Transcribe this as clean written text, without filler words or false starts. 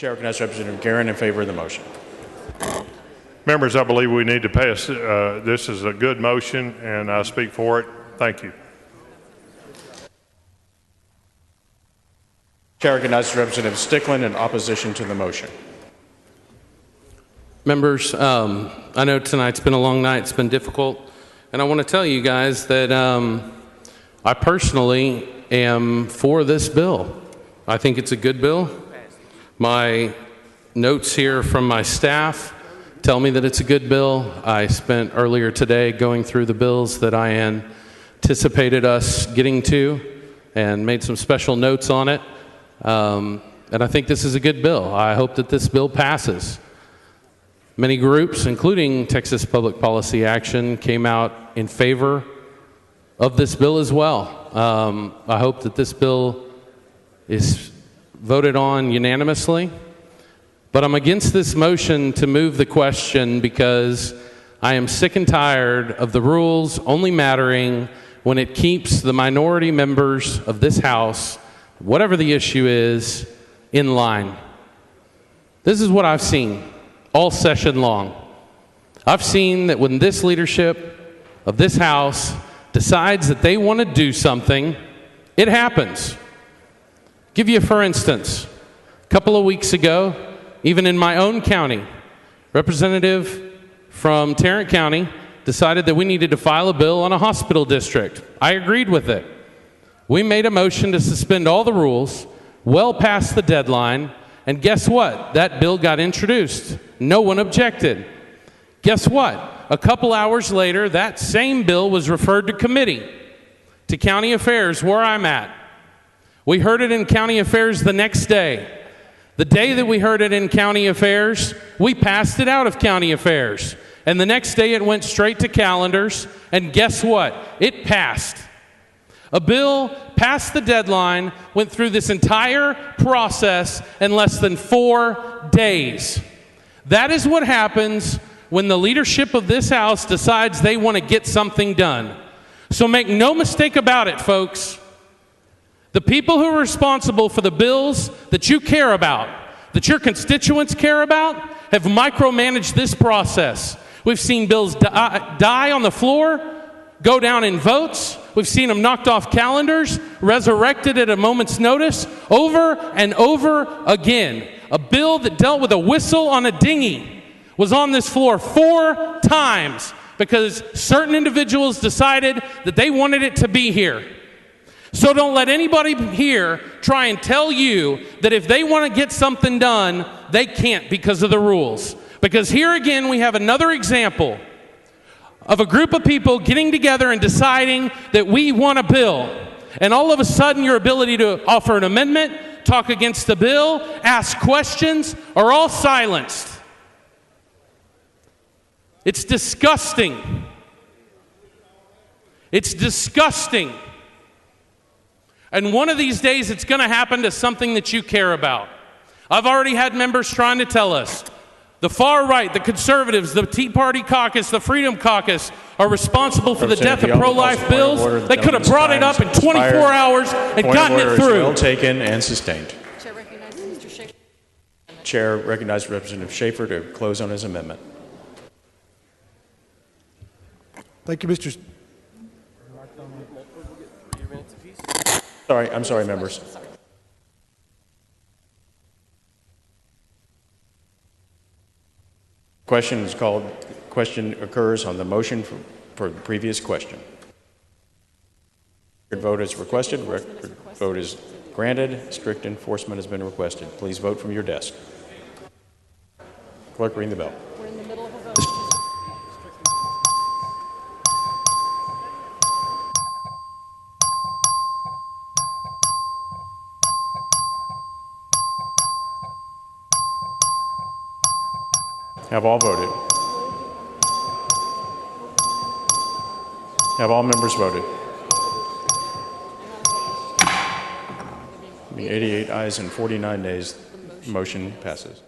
Chair recognizes Representative Guerin in favor of the motion. Members, I believe we need to pass. This is a good motion, and I speak for it. Thank you. Chair recognizes Representative Stickland in opposition to the motion. Members, I know tonight's been a long night. It's been difficult. And I want to tell you guys that I personally am for this bill. I think it's a good bill. My notes here from my staff tell me that it's a good bill. I spent earlier today going through the bills that I anticipated us getting to and made some special notes on it. And I think this is a good bill. I hope that this bill passes. Many groups, including Texas Public Policy Action, came out in favor of this bill as well. I hope that this bill is voted on unanimously. But I'm against this motion to move the question because I am sick and tired of the rules only mattering when it keeps the minority members of this House, whatever the issue is, in line. This is what I've seen all session long. I've seen that when this leadership of this House decides that they want to do something, it happens. Give you for instance, a couple of weeks ago, even in my own county, representative from Tarrant County decided that we needed to file a bill on a hospital district. I agreed with it. We made a motion to suspend all the rules well past the deadline, and guess what? That bill got introduced. No one objected. Guess what? A couple hours later, that same bill was referred to committee, to County Affairs, where I'm at. We heard it in County Affairs the next day. The day that we heard it in County Affairs, we passed it out of County Affairs. And the next day it went straight to calendars, and guess what? It passed. A bill passed the deadline, went through this entire process in less than 4 days. That is what happens when the leadership of this House decides they want to get something done. So make no mistake about it, folks. The people who are responsible for the bills that you care about, that your constituents care about, have micromanaged this process. We've seen bills die on the floor, go down in votes. We've seen them knocked off calendars, resurrected at a moment's notice, over and over again. A bill that dealt with a whistle on a dinghy was on this floor 4 times because certain individuals decided that they wanted it to be here. So don't let anybody here try and tell you that if they want to get something done, they can't because of the rules. Because here again, we have another example of a group of people getting together and deciding that we want a bill. And all of a sudden, your ability to offer an amendment, talk against the bill, ask questions, are all silenced. It's disgusting. It's disgusting. And one of these days, it's going to happen to something that you care about. I've already had members trying to tell us the far right, the conservatives, the Tea Party caucus, the Freedom Caucus are responsible for the death of pro-life bills. They could have brought it up in 24 hours and gotten it through. Well taken and sustained. Chair recognizes Mr. Schaefer. Chair recognizes Representative Schaefer to close on his amendment. Thank you, Mr. I'm sorry, members. Question occurs on the motion for the previous question. Vote is requested. Vote is granted. Strict enforcement has been requested. Please vote from your desk. Clerk, ring the bell. We're in the middle of a vote. Have all voted? Have all members voted? 88 ayes and 49 nays. Motion passes.